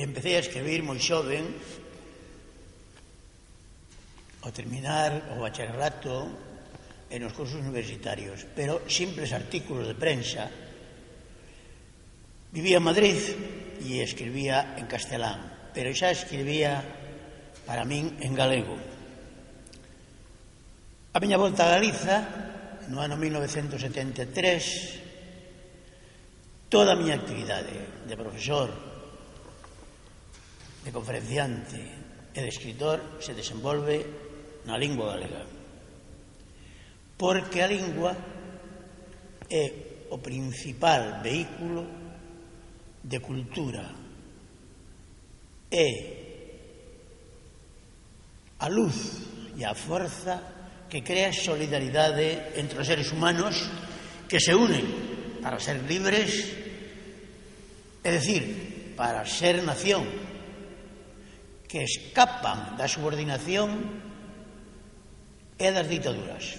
Empecé a escribir moi xoven, ao terminar o bacharelato e nos cursos universitarios, pero simples artículos de prensa. Vivía en Madrid e escribía en castelán, pero xa escribía para min en galego. A miña volta a Galiza, no ano 1973, toda a miña actividade de profesor, de conferenciante e de escritor se desenvolve na lingua galega. Porque a lingua é o principal vehículo de cultura, é a luz e a forza que crea solidaridade entre os seres humanos que se unen para ser libres, é dicir, para ser nación, que escapan da subordinación e das ditaduras.